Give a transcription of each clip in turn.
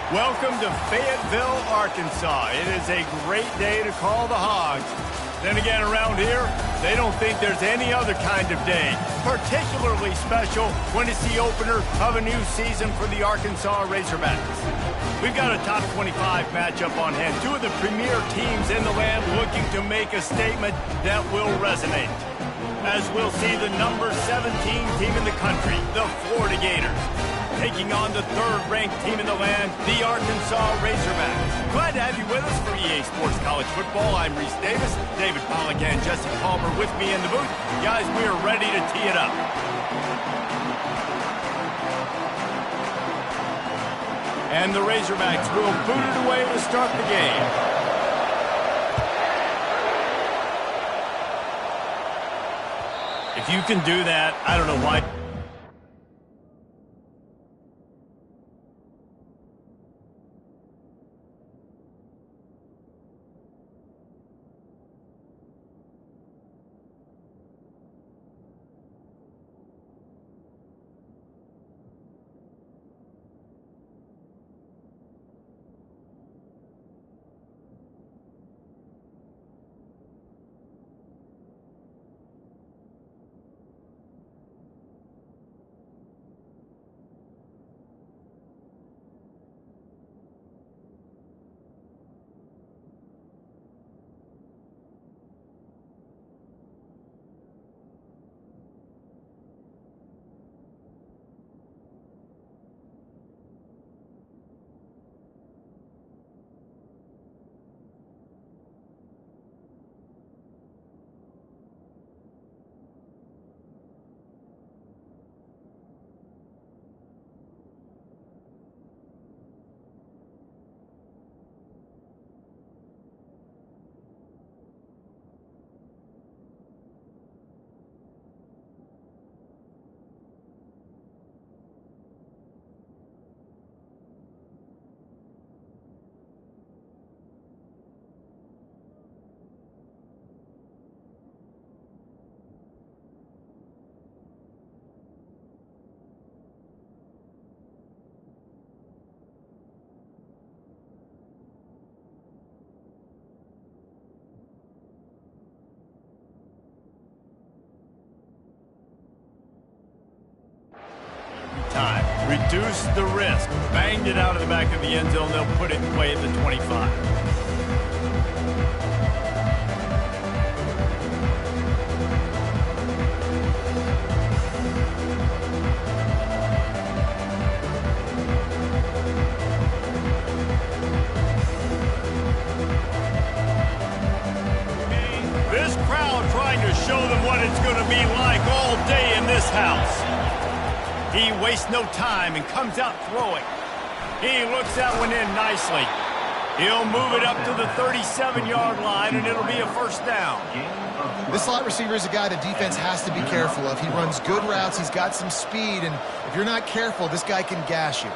Welcome to Fayetteville, Arkansas. It is a great day to call the Hogs. Then again, around here, they don't think there's any other kind of day. Particularly special when it's the opener of a new season for the Arkansas Razorbacks. We've got a top 25 matchup on hand. Two of the premier teams in the land looking to make a statement that will resonate. As we'll see the number 17 team in the country, the Florida Gators, taking on the third-ranked team in the land, the Arkansas Razorbacks. Glad to have you with us for EA Sports College Football. I'm Reese Davis, David Pollack and Jesse Palmer with me in the booth. Guys, we are ready to tee it up. And the Razorbacks will boot it away to start the game. If you can do that, I don't know why. Time. Reduce the risk. Banged it out of the back of the end zone. They'll put it in play at the 25. This crowd trying to show them what it's going to be like all day in this house. He wastes no time and comes out throwing. He looks that one in nicely. He'll move it up to the 37-yard line, and it'll be a first down. This slot receiver is a guy the defense has to be careful of. He runs good routes. He's got some speed, and if you're not careful, this guy can gash you.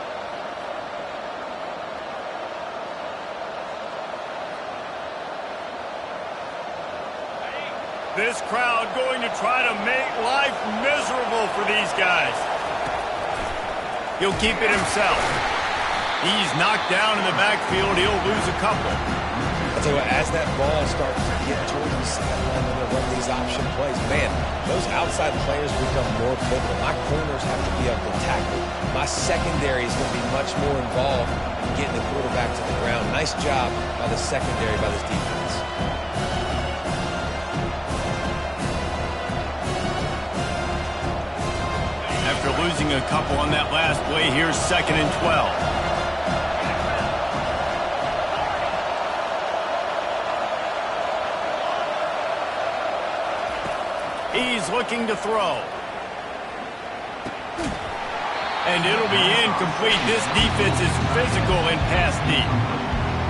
This crowd going to try to make life miserable for these guys. He'll keep it himself. He's knocked down in the backfield. He'll lose a couple. I'll tell you what, as that ball starts to get towards the sideline and run these option plays, man, those outside players become more pivotal. My corners have to be able to tackle. My secondary is going to be much more involved in getting the quarterback to the ground. Nice job by the secondary, by this defense. After losing a couple on that last play, here's 2nd and 12. He's looking to throw. And it'll be incomplete. This defense is physical and pass deep.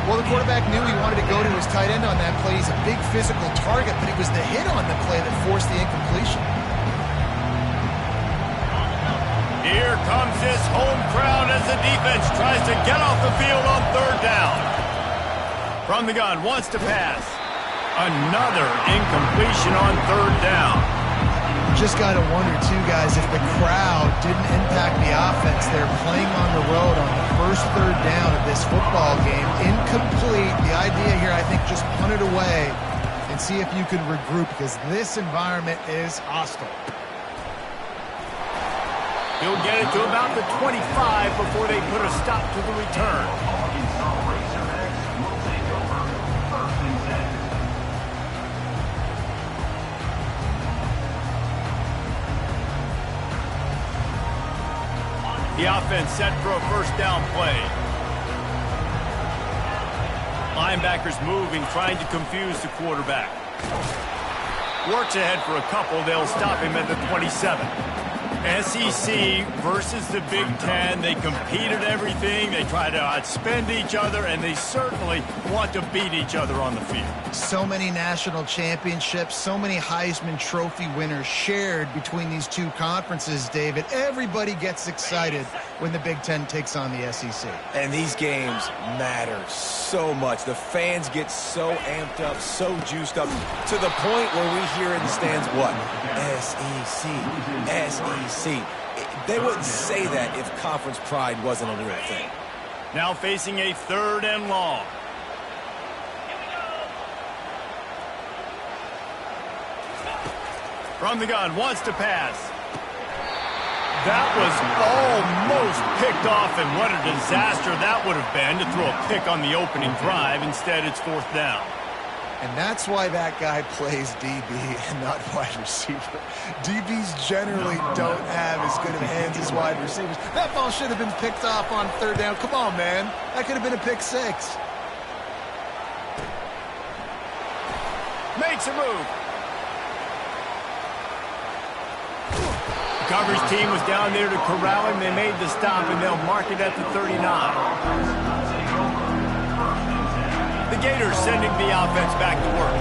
Well, the quarterback knew he wanted to go to his tight end on that play. He's a big physical target, but it was the hit on the play that forced the incompletion. Here comes this home crowd as the defense tries to get off the field on 3rd down. From the gun, wants to pass. Another incompletion on 3rd down. Just got to wonder, too, guys, if the crowd didn't impact the offense. They're playing on the road on the first third down of this football game. Incomplete. The idea here, I think, just punt it away and see if you can regroup, because this environment is hostile. He'll get it to about the 25 before they put a stop to the return. The offense set for a first down play. Linebackers moving, trying to confuse the quarterback. Works ahead for a couple. They'll stop him at the 27. SEC versus the Big Ten. They compete at everything. They try to outspend each other, and they certainly want to beat each other on the field. So many national championships, so many Heisman Trophy winners shared between these two conferences, David. Everybody gets excited when the Big Ten takes on the SEC. And these games matter so much. The fans get so amped up, so juiced up, to the point where we hear in the stands, what? SEC, SEC. They wouldn't say that if conference pride wasn't a real thing. Now facing a 3rd and long. From the gun, wants to pass. That was almost picked off, and what a disaster that would have been to throw a pick on the opening drive. Instead, it's 4th down. And that's why that guy plays DB and not wide receiver. DBs generally don't have as good of hands as wide receivers. That ball should have been picked off on 3rd down. Come on, man. That could have been a pick 6. Makes a move. The coverage team was down there to corral him. They made the stop, and they'll mark it at the 39. The Gators sending the offense back to work.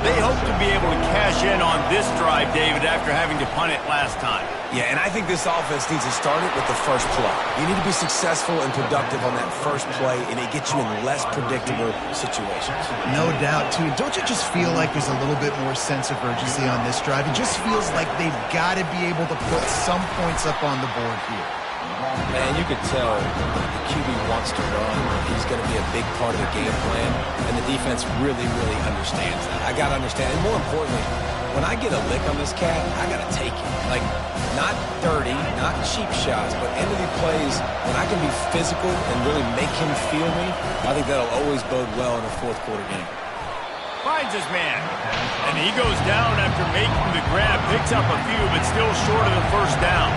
They hope to be able to cash in on this drive, David, after having to punt it last time. Yeah, and I think this offense needs to start it with the first play. You need to be successful and productive on that first play, and it gets you in less predictable situations. No doubt, too. Don't you just feel like there's a little bit more sense of urgency on this drive? It just feels like they've got to be able to put some points up on the board here. Man, you could tell the QB wants to run. He's going to be a big part of the game plan, and the defense really, really understands that. I got to understand, and more importantly, when I get a lick on this cat, I got to take it. Like, not dirty, not cheap shots, but end-of-the plays, when I can be physical and really make him feel me, I think that'll always bode well in a 4th quarter game. Finds his man, and he goes down after making the grab, picks up a few, but still short of the first down.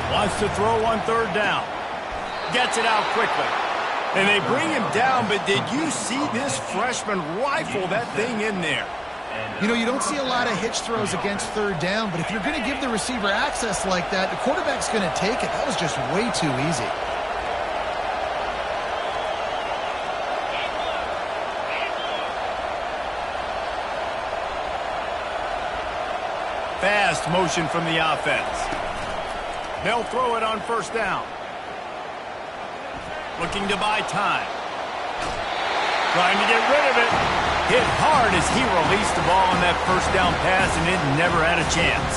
Wants to throw on 3rd down. Gets it out quickly. And they bring him down, but did you see this freshman rifle that thing in there? You know, you don't see a lot of hitch throws against 3rd down, but if you're going to give the receiver access like that, the quarterback's going to take it. That was just way too easy. Fast motion from the offense. They'll throw it on 1st down. Looking to buy time. Trying to get rid of it. Hit hard as he released the ball on that 1st down pass, and it never had a chance.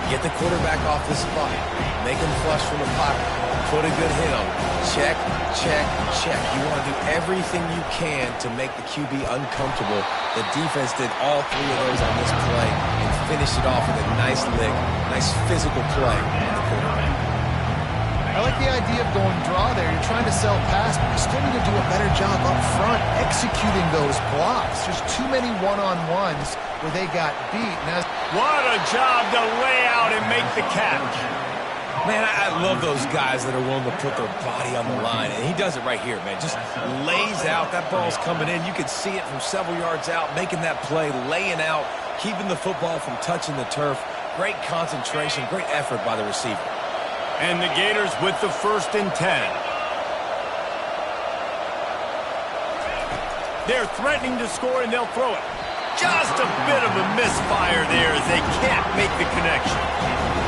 Get the quarterback off the spot. Make him flush from the pocket. Put a good hit on him. Check, check, check. You want to do everything you can to make the QB uncomfortable. The defense did all 3 of those on this play and finished it off with a nice lick, nice physical play on the quarterback. I like the idea of going draw there. You're trying to sell pass, but you still need to do a better job up front executing those blocks. There's too many one-on-ones where they got beat. Now, what a job to lay out and make the catch. Man, I love those guys that are willing to put their body on the line, and he does it right here, man. Just lays out. That ball's coming in. You can see it from several yards out, making that play, laying out, keeping the football from touching the turf. Great concentration, great effort by the receiver. And the Gators with the 1st and 10. They're threatening to score, and they'll throw it. Just a bit of a misfire there as they can't make the connection.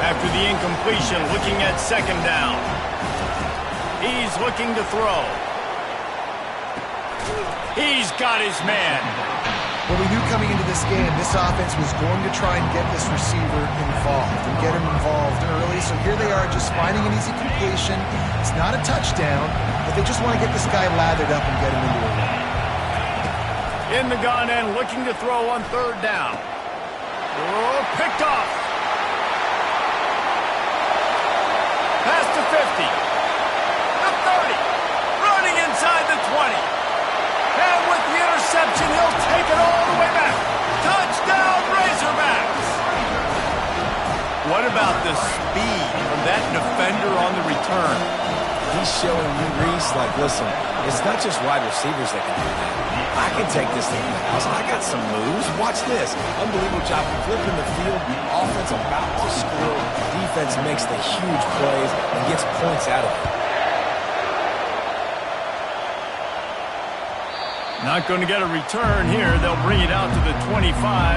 After the incompletion, looking at 2nd down. He's looking to throw. He's got his man. Well, we knew coming into this game, this offense was going to try and get this receiver involved and get him involved early. So here they are just finding an easy completion. It's not a touchdown, but they just want to get this guy lathered up and get him into a run. In the gun and looking to throw on third down. Oh, picked off. Pass to 50. The 30. Running inside the 20. And with the interception, he'll take it all the way back. Touchdown, Razorbacks! What about the speed from that defender on the return? He's showing you, Reese, like, listen, it's not just wide receivers that can do that. I can take this thing to the house. I got some moves. Watch this. Unbelievable job flipping the field. Offense about to score. Defense makes the huge plays and gets points out of it. Not going to get a return here. They'll bring it out to the 25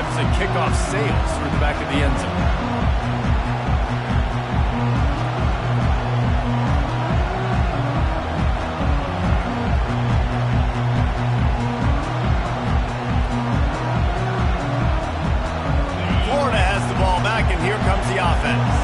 as the kickoff sails through the back of the end zone. Florida has the ball back, and here comes the offense.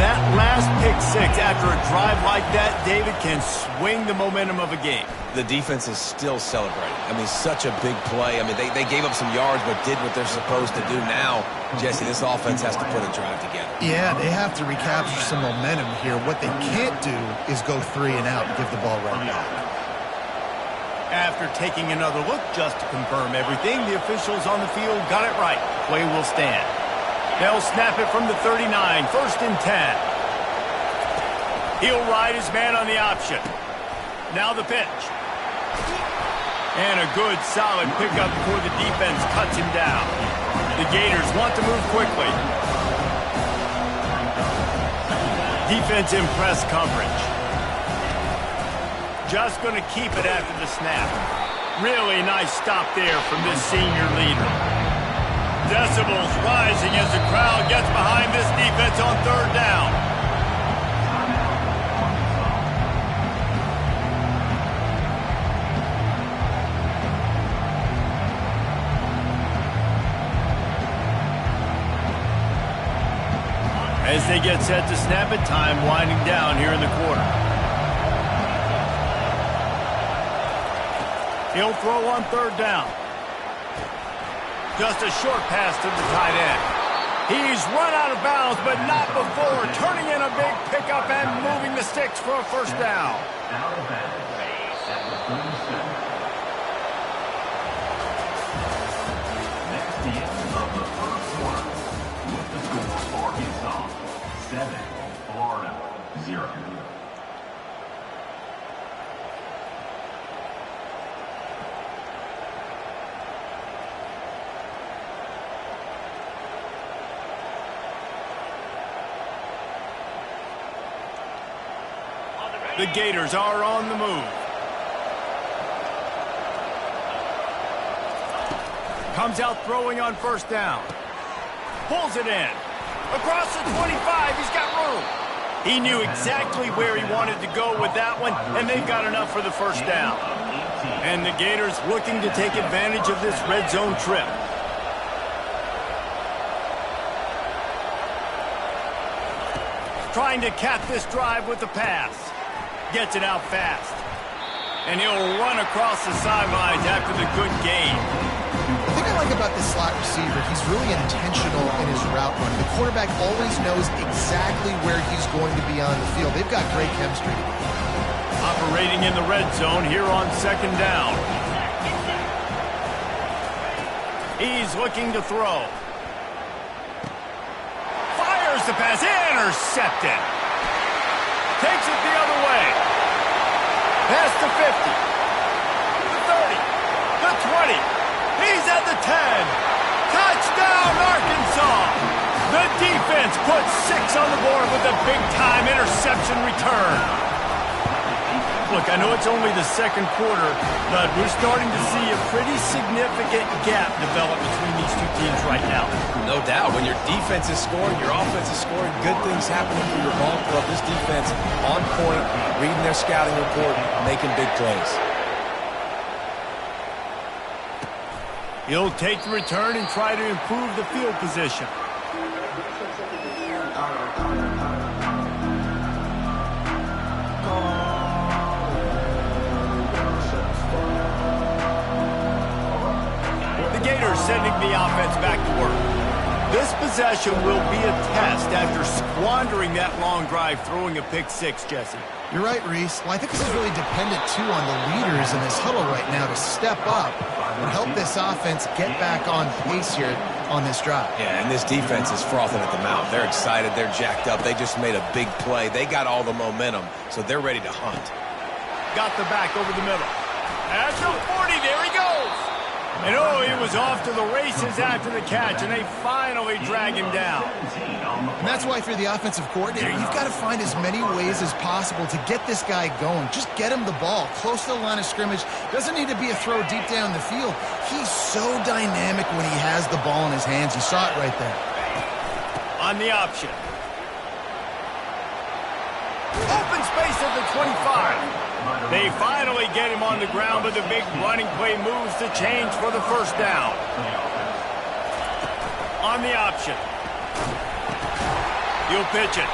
That last pick six after a drive like that, David, can swing the momentum of a game. The defense is still celebrating. I mean, such a big play. I mean, they gave up some yards but did what they're supposed to do. Now, Jesse, this offense has to put a drive together. Yeah, they have to recapture some momentum here. What they can't do is go 3 and out and give the ball right back. After taking another look just to confirm everything, the officials on the field got it right. Play will stand. They'll snap it from the 39, 1st and 10. He'll ride his man on the option. Now the pitch. And a good, solid pickup before the defense cuts him down. The Gators want to move quickly. Defense in press coverage. Just going to keep it after the snap. Really nice stop there from this senior leader. Decibels rising as the crowd gets behind this defense on third down. As they get set to snap it, time winding down here in the quarter. He'll throw on third down. Just a short pass to the tight end. He's run out of bounds, but not before turning in a big pickup and moving the sticks for a first down. Florida 0. The Gators are on the move. Comes out throwing on first down. Pulls it in. Across the 25, he's got room. He knew exactly where he wanted to go with that one, and they've got enough for the first down. And the Gators looking to take advantage of this red zone trip. Trying to cap this drive with the pass. Gets it out fast. And he'll run across the sidelines after the good game. The thing I like about this slot receiver, he's really intentional in his route run. The quarterback always knows exactly where he's going to be on the field. They've got great chemistry. Operating in the red zone here on second down. He's looking to throw. Fires the pass. Intercepted. Takes it the other way. Pass to 50. The 30. The 20. He's at the 10. Touchdown, Arkansas. The defense puts 6 on the board with a big-time interception return. Look, I know it's only the second quarter, but we're starting to see a pretty significant gap develop between these two teams right now. No doubt. When your defense is scoring, your offense is scoring, good things happening for your ball club. This defense on point, reading their scouting report, making big plays. He'll take the return and try to improve the field position. The Gators sending the offense back to work. This possession will be a test after squandering that long drive, throwing a pick six, Jesse. You're right, Reese. Well, I think this is really dependent, too, on the leaders in this huddle right now to step up and help this offense get back on pace here on this drive. Yeah, and this defense is frothing at the mouth. They're excited. They're jacked up. They just made a big play. They got all the momentum, so they're ready to hunt. Got the back over the middle. At the 40, there he goes. And oh, he was off to the races after the catch, and they finally drag him down. And that's why if you're the offensive coordinator, you've got to find as many ways as possible to get this guy going. Just get him the ball close to the line of scrimmage. Doesn't need to be a throw deep down the field. He's so dynamic when he has the ball in his hands. You saw it right there. On the option. Open space at the 25. They finally get him on the ground, but the big running play moves the change for the first down. On the option. He'll pitch it.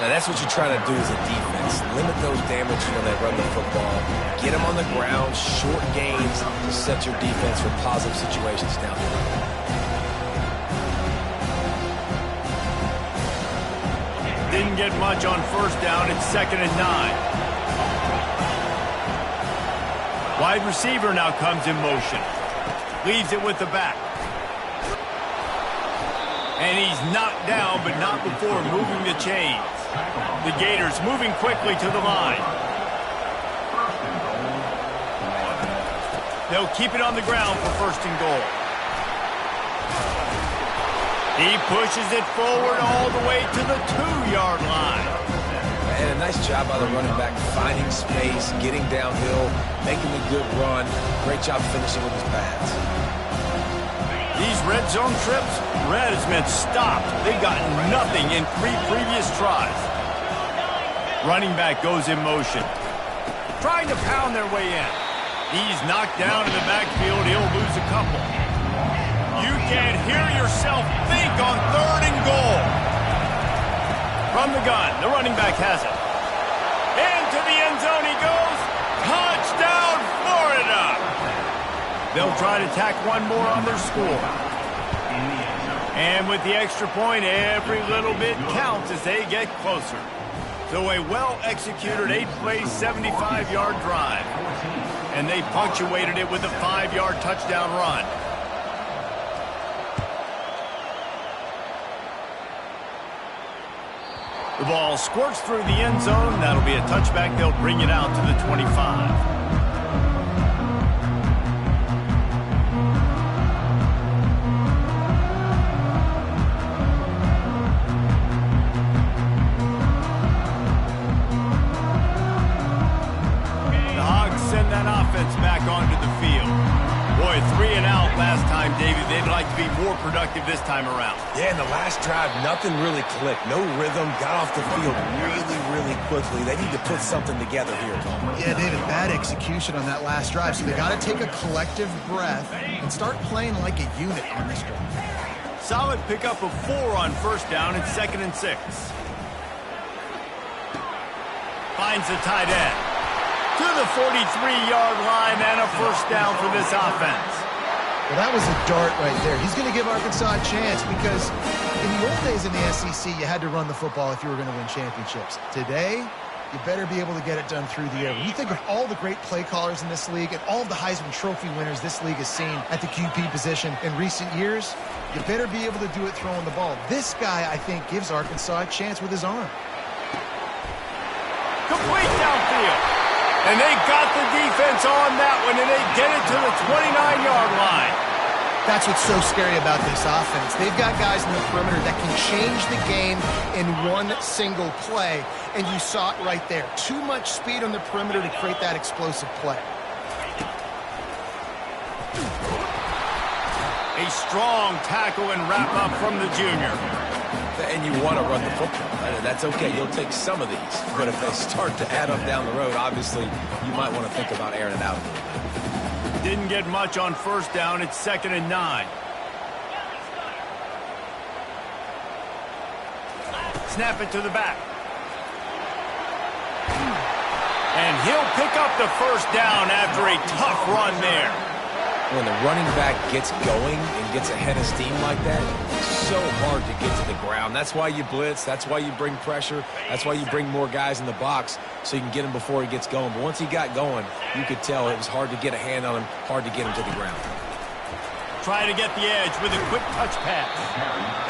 Now, that's what you're trying to do as a defense. Limit those damages when they run the football. Get them on the ground, short gains to set your defense for positive situations down the road. Didn't get much on first down. It's 2nd and 9. Wide receiver now comes in motion. Leaves it with the back. And he's knocked down, but not before moving the chains. The Gators moving quickly to the line. They'll keep it on the ground for 1st and goal. He pushes it forward all the way to the 2-yard line. And a nice job by the running back, finding space, getting downhill, making a good run. Great job finishing with his pads. These red zone trips, red has meant stopped. They've gotten nothing in 3 previous tries. Running back goes in motion. Trying to pound their way in. He's knocked down in the backfield. He'll lose a couple. You can hear yourself think on 3rd and goal. From the gun, the running back has it. Into the end zone he goes. Touchdown, Florida! They'll try to tack one more on their score. And with the extra point, every little bit counts as they get closer. So a well-executed 8-play, 75-yard drive. And they punctuated it with a 5-yard touchdown run. The ball squirts through the end zone. That'll be a touchback. They'll bring it out to the 25. Back onto the field. Boy, 3 and out last time, David. They'd like to be more productive this time around. Yeah, in the last drive, nothing really clicked. No rhythm, got off the field really quickly. They need to put something together here, Tom. Yeah, David, bad execution on that last drive. So they got to take a collective breath and start playing like a unit on this drive. Solid pickup of 4 on first down. It's 2nd and 6. Finds the tight end. To the 43-yard line and a first down for this offense. Well, that was a dart right there. He's going to give Arkansas a chance because in the old days in the SEC, you had to run the football if you were going to win championships. Today, you better be able to get it done through the air. When you think of all the great play callers in this league and all of the Heisman Trophy winners this league has seen at the QP position in recent years, you better be able to do it throwing the ball. This guy, I think, gives Arkansas a chance with his arm. Complete downfield. And they got the defense on that one, and they get it to the 29-yard line. That's what's so scary about this offense. They've got guys in the perimeter that can change the game in one single play, and you saw it right there. Too much speed on the perimeter to create that explosive play. A strong tackle and wrap-up from the junior. And you want to run the football. That's okay. You'll take some of these. But if they start to add up down the road, obviously, you might want to think about airing it out a little bit. Didn't get much on first down. It's 2nd and 9. Snap it to the back. And he'll pick up the first down after a tough run there. When the running back gets going and gets ahead of steam like that, it's so hard to get to the ground. That's why you blitz. That's why you bring pressure. That's why you bring more guys in the box so you can get him before he gets going. But once he got going, you could tell it was hard to get a hand on him, hard to get him to the ground. Try to get the edge with a quick touch pass.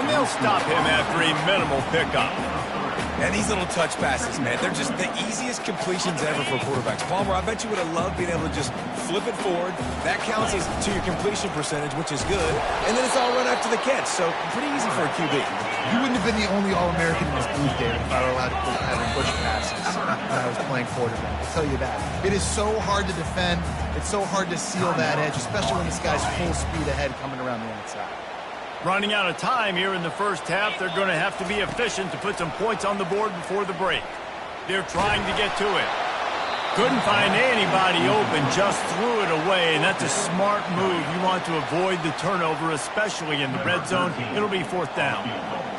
And they'll stop him after a minimal pickup. And these little touch passes, man, they're just the easiest completions ever for quarterbacks. Palmer, I bet you would have loved being able to just flip it forward. That counts as to your completion percentage, which is good. And then it's all run after the catch, so pretty easy for a QB. You wouldn't have been the only All-American in this booth, David, if I were allowed to put having push passes when I was playing quarterback. I'll tell you that. It is so hard to defend. It's so hard to seal that edge, especially when this guy's full speed ahead coming around the outside. Running out of time here in the first half, they're going to have to be efficient to put some points on the board before the break. They're trying to get to it. Couldn't find anybody open, just threw it away, and that's a smart move. You want to avoid the turnover, especially in the red zone. It'll be 4th down.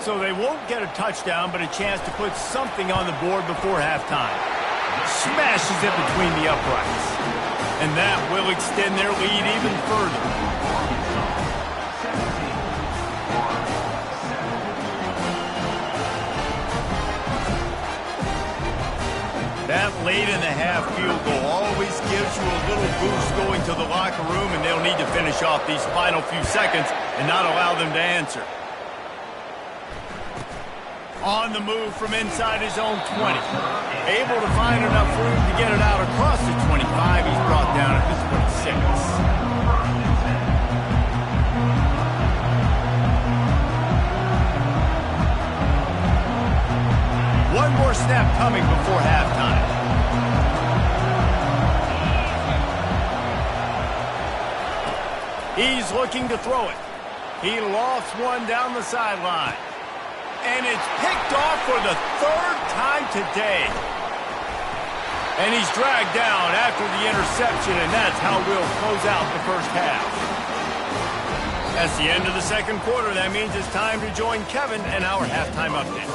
So they won't get a touchdown, but a chance to put something on the board before halftime. Smashes it between the uprights. And that will extend their lead even further. That late-in-the-half field goal always gives you a little boost going to the locker room, and they'll need to finish off these final few seconds and not allow them to answer. On the move from inside his own 20. Able to find enough room to get it out across the 25. He's brought down at the 26. One more snap coming before halftime. He's looking to throw it. He lofts one down the sideline. And it's picked off for the 3rd time today. And he's dragged down after the interception, and that's how we'll close out the first half. That's the end of the 2nd quarter. That means it's time to join Kevin and our halftime update.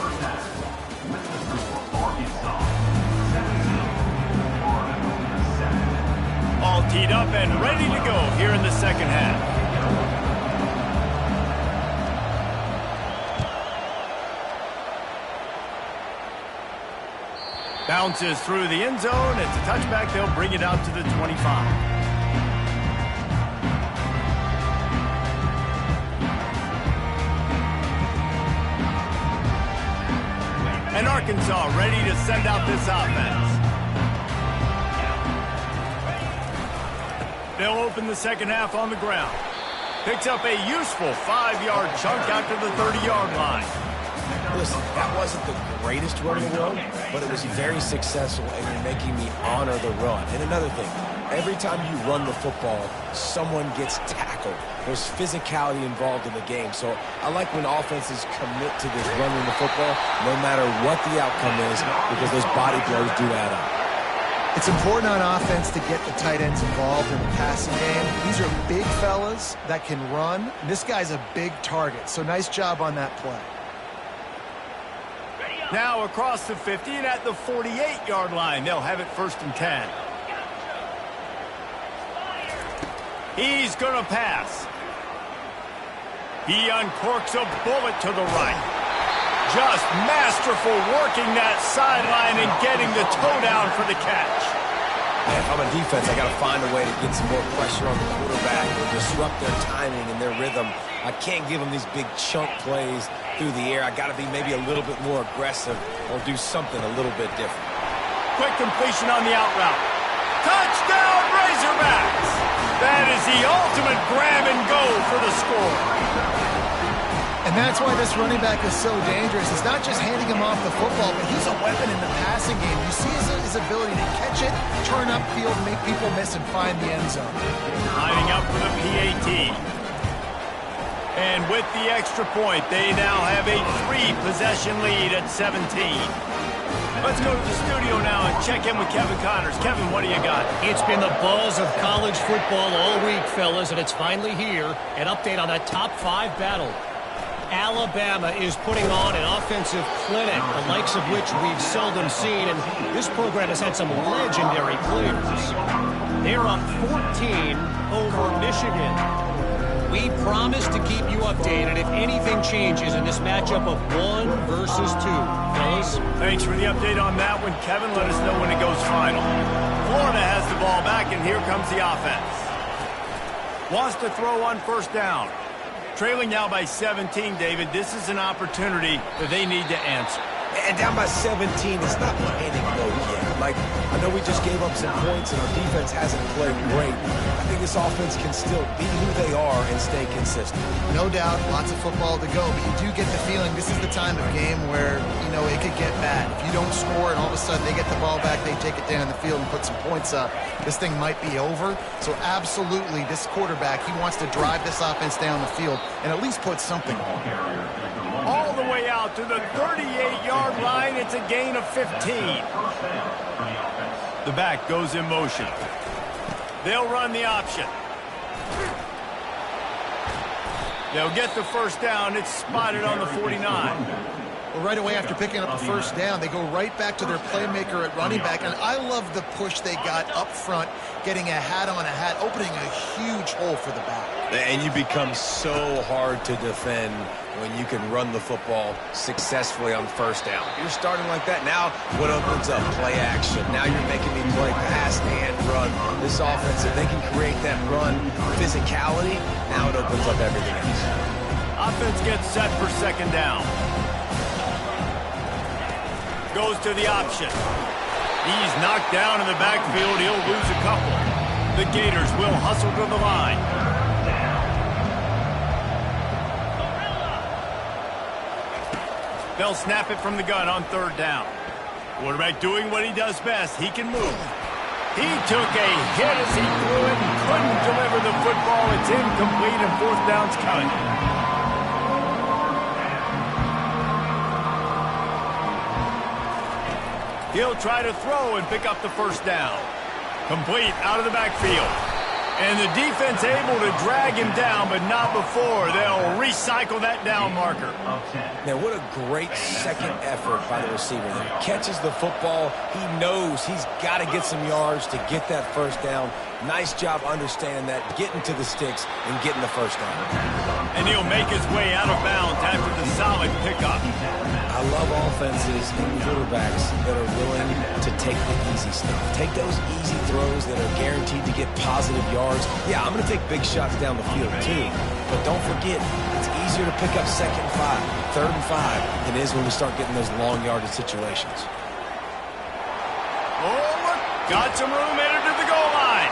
All teed up and ready to go here in the 2nd half. Bounces through the end zone. It's a touchback. They'll bring it out to the 25. And Arkansas ready to send out this offense. They'll open the 2nd half on the ground. Picks up a useful 5-yard chunk out to the 30-yard line. Listen, that wasn't the greatest run in the world, but it was very successful, and you're making me honor the run. And another thing, every time you run the football, someone gets tackled. There's physicality involved in the game. So I like when offenses commit to this running the football, no matter what the outcome is, because those body blows do add up. It's important on offense to get the tight ends involved in the passing game. These are big fellas that can run. This guy's a big target, so nice job on that play. Now across the 50 and at the 48-yard line. They'll have it 1st and 10. He's going to pass. He uncorks a bullet to the right. Just masterful working that sideline and getting the toe down for the catch. Man, if I'm a defense, I got to find a way to get some more pressure on the quarterback or disrupt their timing and their rhythm. I can't give them these big chunk plays through the air. I got to be maybe a little bit more aggressive or do something a little bit different. Quick completion on the out route. Touchdown, Razorbacks! That is the ultimate grab and go for the score. And that's why this running back is so dangerous. It's not just handing him off the football, but he's a weapon in the passing game. You see his ability to catch it, turn upfield, make people miss, and find the end zone. Lining up for the PAT. And with the extra point, they now have a 3-possession lead at 17. Let's go to the studio now and check in with Kevin Connors. Kevin, what do you got? It's been the buzz of college football all week, fellas, and it's finally here. An update on that top 5 battle. Alabama is putting on an offensive clinic, the likes of which we've seldom seen, and this program has had some legendary players. They're up 14 over Michigan. We promise to keep you updated if anything changes in this matchup of 1 versus 2. Fellas? Thanks for the update on that one, Kevin. Let us know when it goes final. Florida has the ball back, and here comes the offense. Wants to throw on first down. Trailing now by 17, David. This is an opportunity that they need to answer. And down by 17, it's not panic mode yet. Like, I know we just gave up some points and our defense hasn't played great. I think this offense can still be who they are and stay consistent. No doubt, lots of football to go, but you do get the feeling this is the time of game where, you know, it could get bad. If you don't score and all of a sudden they get the ball back, they take it down the field and put some points up, this thing might be over. So absolutely, this quarterback, he wants to drive this offense down the field and at least put something on. All the way out to the 38-yard line. It's a gain of 15. The back goes in motion. They'll run the option. They'll get the first down. It's spotted on the 49. Well, right away after picking up the first down, they go right back to their playmaker at running back. And I love the push they got up front, getting a hat on a hat, opening a huge hole for the back. And you become so hard to defend when you can run the football successfully on first down. You're starting like that. Now, what opens up? Play action. Now you're making me play pass and run. This offense, if they can create that run physicality, now it opens up everything else. Offense gets set for second down. Goes to the option. He's knocked down in the backfield. He'll lose a couple. The Gators will hustle to the line. They'll snap it from the gun on third down. Quarterback doing what he does best. He can move. He took a hit as he threw it and couldn't deliver the football. It's incomplete and fourth down's coming. He'll try to throw and pick up the first down. Complete out of the backfield. And the defense able to drag him down, but not before. They'll recycle that down marker. Now, what a great second effort by the receiver there. Catches the football. He knows he's got to get some yards to get that first down. Nice job understanding that, getting to the sticks and getting the first down. And he'll make his way out of bounds after the solid pickup. I love offenses and quarterbacks that are willing to take the easy stuff. Take those easy throws that are guaranteed to get positive yards. Yeah, I'm going to take big shots down the field too. But don't forget, it's easier to pick up second and 5, third and 5 than it is when we start getting those long yardage situations. Oh, look, got some room headed to the goal line.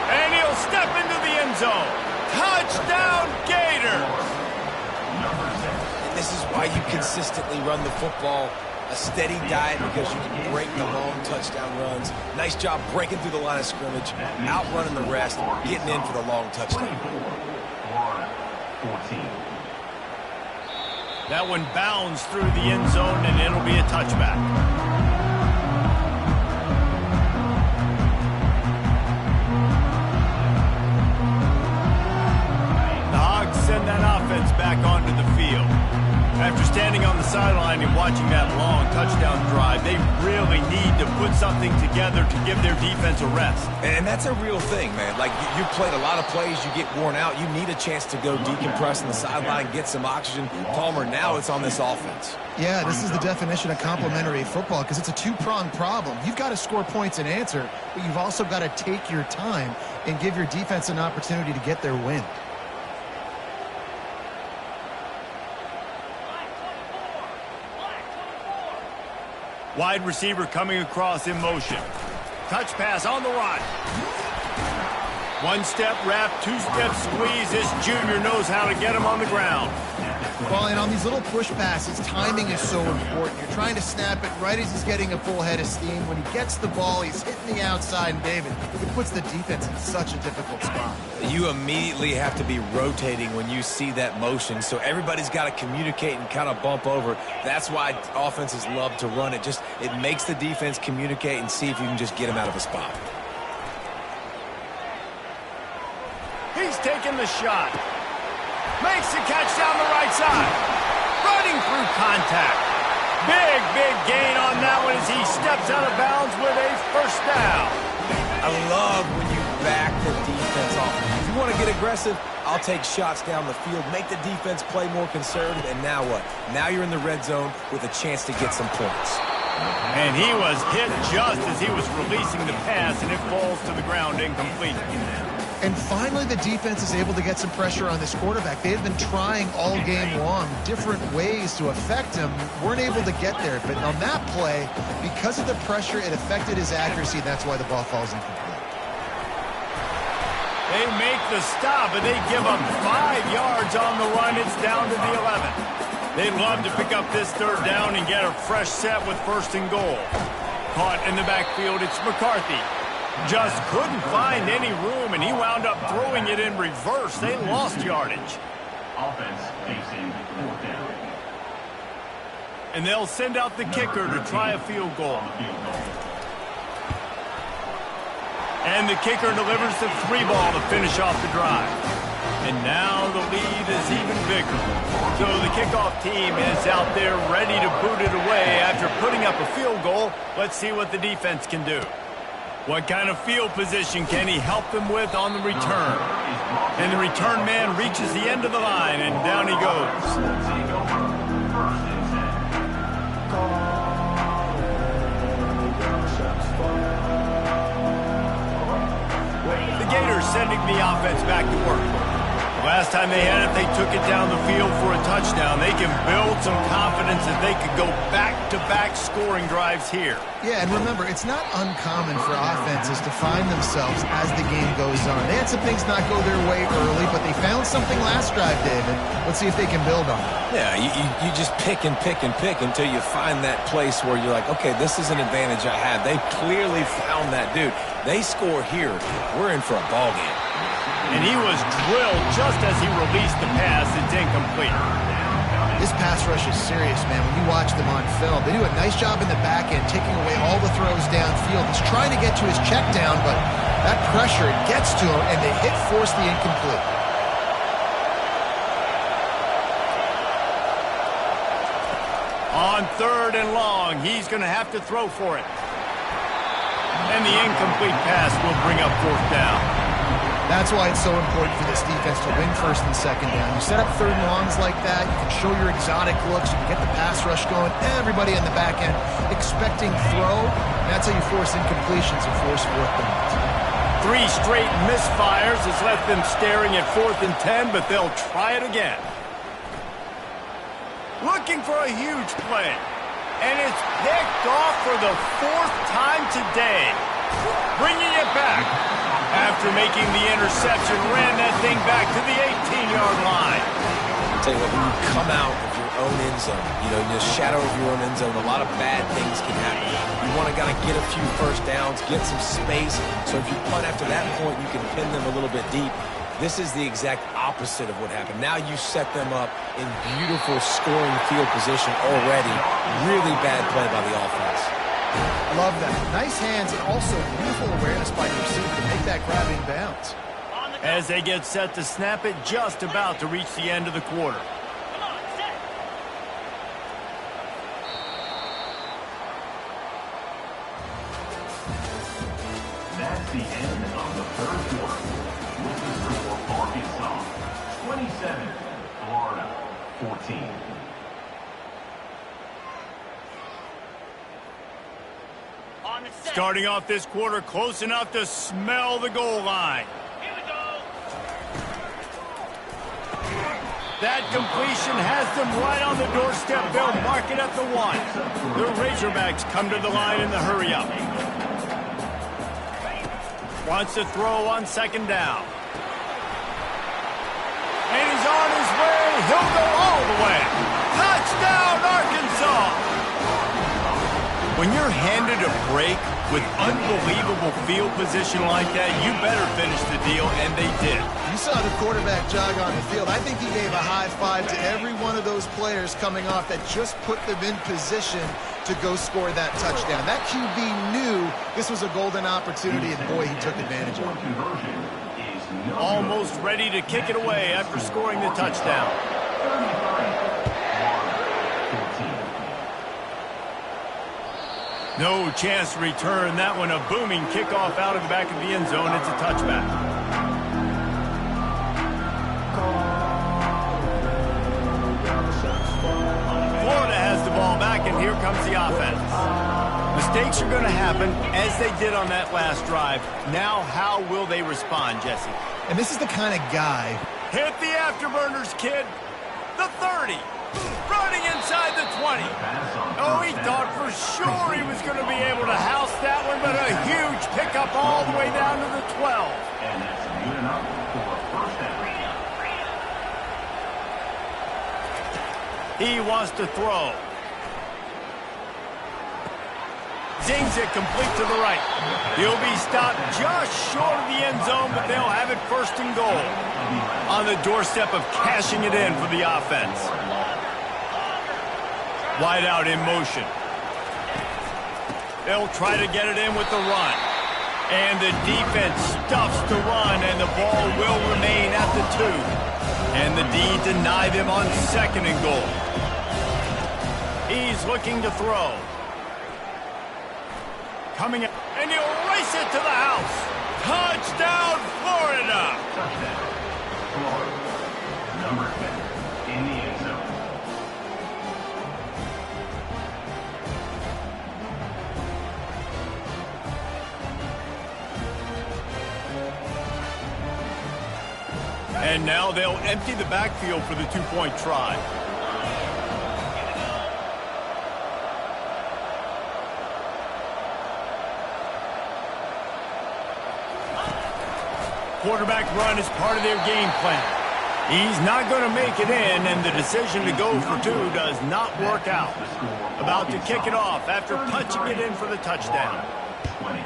And he'll step into the end zone. Touchdown, Gators! This is why you consistently run the football, a steady diet, because you can break the long touchdown runs. Nice job breaking through the line of scrimmage, outrunning the rest, getting in for the long touchdown. That one bounds through the end zone, and it'll be a touchback. The Hogs send that offense back onto the field. After standing on the sideline and watching that long touchdown drive, they really need to put something together to give their defense a rest. And that's a real thing, man. Like, you played a lot of plays, you get worn out, you need a chance to go decompress on the sideline, get some oxygen. Palmer, now it's on this offense. Yeah, this is the definition of complementary football because it's a two-pronged problem. You've got to score points and answer, but you've also got to take your time and give your defense an opportunity to get their win. Wide receiver coming across in motion. Touch pass on the run. One-step wrap, two-step squeeze. This junior knows how to get him on the ground. Well, and on these little push passes, timing is so important. You're trying to snap it right as he's getting a full head of steam. When he gets the ball, he's hitting the outside, and David, it puts the defense in such a difficult spot. You immediately have to be rotating when you see that motion, so everybody's got to communicate and kind of bump over. That's why offenses love to run it. It makes the defense communicate and see if you can just get him out of a spot. He's taking the shot. Makes the catch down the right side. Running through contact. Big gain on that one as he steps out of bounds with a first down. I love when you back the defense off. If you want to get aggressive, I'll take shots down the field, make the defense play more conservative, and now what? Now you're in the red zone with a chance to get some points. And he was hit just as he was releasing the pass, and it falls to the ground incomplete. And finally, the defense is able to get some pressure on this quarterback. They had been trying all game long different ways to affect him. Weren't able to get there. But on that play, because of the pressure, it affected his accuracy. And that's why the ball falls incomplete. They make the stop, and they give up 5 yards on the run. It's down to the 11. They'd love to pick up this third down and get a fresh set with first and goal. Caught in the backfield, it's McCarthy. Just couldn't find any room, and he wound up throwing it in reverse. They lost yardage. Offense facing fourth down. And they'll send out the kicker to try a field goal. And the kicker delivers the 3 ball to finish off the drive. And now the lead is even bigger. So the kickoff team is out there ready to boot it away after putting up a field goal. Let's see what the defense can do. What kind of field position can he help them with on the return? And the return man reaches the end of the line, and down he goes. The Gators sending the offense back to work. Last time they had it, they took it down the field for a touchdown. They can build some confidence that they could go back-to-back scoring drives here. Yeah, and remember, it's not uncommon for offenses to find themselves as the game goes on. They had some things not go their way early, but they found something last drive, David. Let's see if they can build on it. Yeah, you just pick and pick and pick until you find that place where you're like, okay, this is an advantage I have. They clearly found that dude. They score here. We're in for a ball game. And he was drilled just as he released the pass. It's incomplete. This pass rush is serious, man. When you watch them on film, they do a nice job in the back end, taking away all the throws downfield. He's trying to get to his check down, but that pressure gets to him, and they force the incomplete. On 3rd and long, he's going to have to throw for it. And the incomplete pass will bring up 4th down. That's why it's so important for this defense to win 1st and 2nd down. You set up 3rd and longs like that, you can show your exotic looks, you can get the pass rush going, everybody in the back end expecting throw, and that's how you force incompletions and force 4th downs. 3 straight misfires has left them staring at 4th and 10, but they'll try it again. Looking for a huge play, and it's picked off for the 4th time today. Bringing it back. After making the interception, ran that thing back to the 18-yard line. I'll tell you what, when you come out of your own end zone, in the shadow of your own end zone, a lot of bad things can happen. You want to kind of get a few first downs, get some space, so if you punt after that point, you can pin them a little bit deep. This is the exact opposite of what happened. Now you set them up in beautiful scoring field position already. Really bad play by the offense. I love that. Nice hands and also beautiful awareness by the receiver to make that grabbing bounce. As they get set to snap it, just about to reach the end of the quarter. That's the end of the 3rd quarter. With the score, Arkansas 27, Florida 14. Starting off this quarter close enough to smell the goal line. Here we go. That completion has them right on the doorstep. They'll mark it at the 1. The Razorbacks come to the line in the hurry-up. Wants to throw on second down. And he's on his way. He'll go all the way. Touchdown, Arkansas! When you're handed a break with unbelievable field position like that, you better finish the deal, and they did. You saw the quarterback jog on the field. I think he gave a high five to every one of those players coming off that just put them in position to go score that touchdown. That QB knew this was a golden opportunity, and boy, he took advantage of it. Almost ready to kick it away after scoring the touchdown. No chance to return that one. A booming kickoff out of the back of the end zone. It's a touchback. Florida has the ball back, and here comes the offense. Mistakes are going to happen, as they did on that last drive. Now, how will they respond, Jesse? And this is the kind of guy. Hit the afterburners, kid. The 30. Running inside the 20. Oh, he thought for sure he was going to be able to house that one, but a huge pickup all the way down to the 12. And that's good enough for a first down. He wants to throw. Zings it complete to the right. He'll be stopped just short of the end zone, but they'll have it first and goal. On the doorstep of cashing it in for the offense. Wide out in motion. They'll try to get it in with the run. And the defense stuffs the run, and the ball will remain at the 2. And the D deny them on second and goal. He's looking to throw. Coming up, and he'll race it to the house. Touchdown, Florida! Touchdown. Florida. Number 10 in the end zone. And now they'll empty the backfield for the two-point try. Quarterback run is part of their game plan. He's not going to make it in, and the decision to go for 2 does not work out. About to kick it off after punching it in for the touchdown. 20.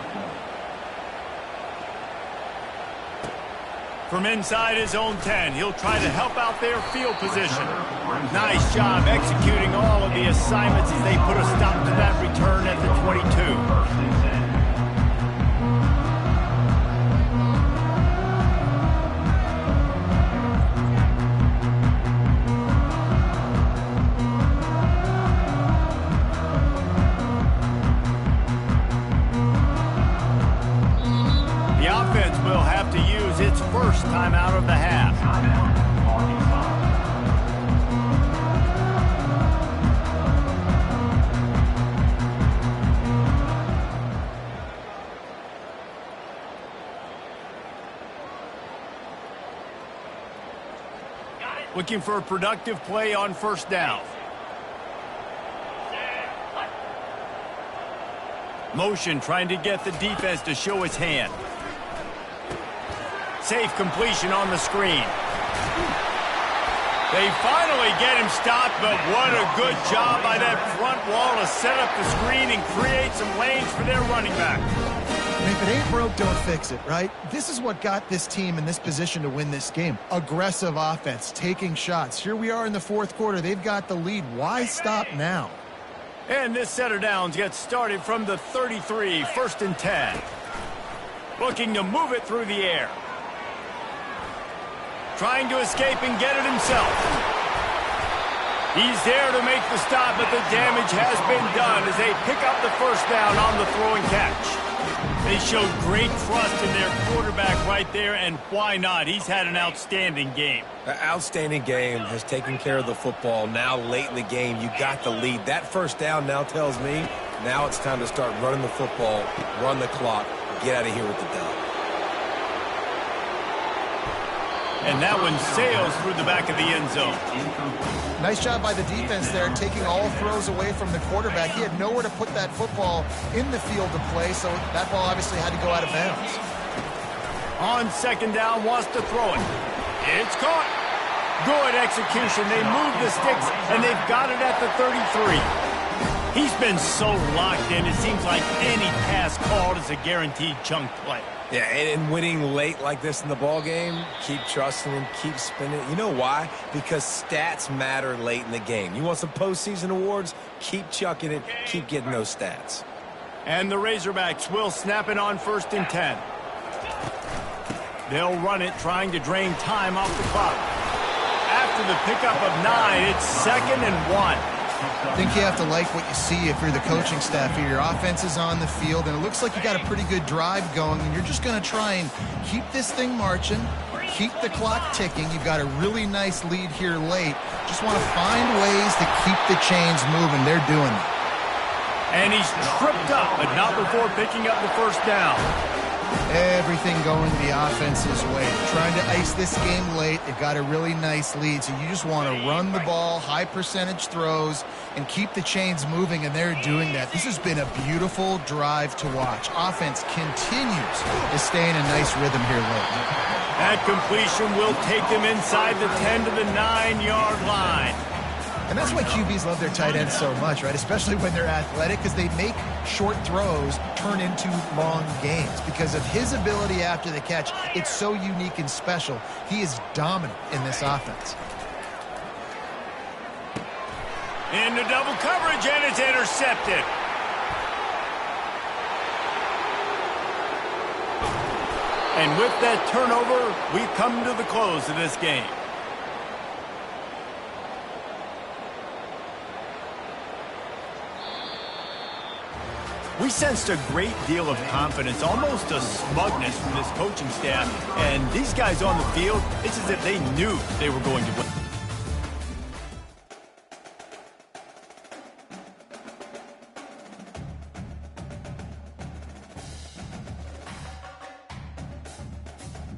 From inside his own 10, he'll try to help out their field position. Nice job executing all of the assignments as they put a stop to that return at the 22. First and 10. Its first time out of the half. Looking for a productive play on first down. Motion trying to get the defense to show its hand. Safe completion on the screen. They finally get him stopped, but what a good job by that front wall to set up the screen and create some lanes for their running back. And if it ain't broke, don't fix it, right? This is what got this team in this position to win this game. Aggressive offense, taking shots. Here we are in the fourth quarter. They've got the lead. Why stop now? And this set of downs gets started from the 33, first and 10. Looking to move it through the air. Trying to escape and get it himself. He's there to make the stop, but the damage has been done as they pick up the first down on the throw and catch. They showed great trust in their quarterback right there, and why not? He's had an outstanding game. An outstanding game, has taken care of the football. Now late in the game, you got the lead. That first down now tells me now it's time to start running the football, run the clock, get out of here with the dub. And that one sails through the back of the end zone. Nice job by the defense there, taking all throws away from the quarterback. He had nowhere to put that football in the field to play, so that ball obviously had to go out of bounds. On second down, wants to throw it. It's caught. Good execution. They move the sticks, and they've got it at the 33. He's been so locked in, it seems like any pass called is a guaranteed chunk play. Yeah, and winning late like this in the ball game, keep trusting him, keep spinning. You know why? Because stats matter late in the game. You want some postseason awards? Keep chucking it, keep getting those stats. And the Razorbacks will snap it on 1st and 10. They'll run it, trying to drain time off the clock. After the pickup of 9, it's 2nd and 1. I think you have to like what you see if you're the coaching staff here. Your offense is on the field, and it looks like you got a pretty good drive going, and you're just going to try and keep this thing marching, keep the clock ticking. You've got a really nice lead here late. Just want to find ways to keep the chains moving. They're doing it. And he's tripped up, but not before picking up the 1st down. Everything going the offense's way. Trying to ice this game late. They've got a really nice lead, so you just want to run the ball, high percentage throws, and keep the chains moving, and they're doing that. This has been a beautiful drive to watch. Offense continues to stay in a nice rhythm here late. That completion will take them inside the 10 to the 9-yard line. And that's why QBs love their tight ends so much, right? Especially when they're athletic, because they make short throws turn into long gains. Because of his ability after the catch, it's so unique and special. He is dominant in this offense. Into double coverage, and it's intercepted. And with that turnover, we've come to the close of this game. We sensed a great deal of confidence, almost a smugness from this coaching staff. And these guys on the field, it's as if they knew they were going to win.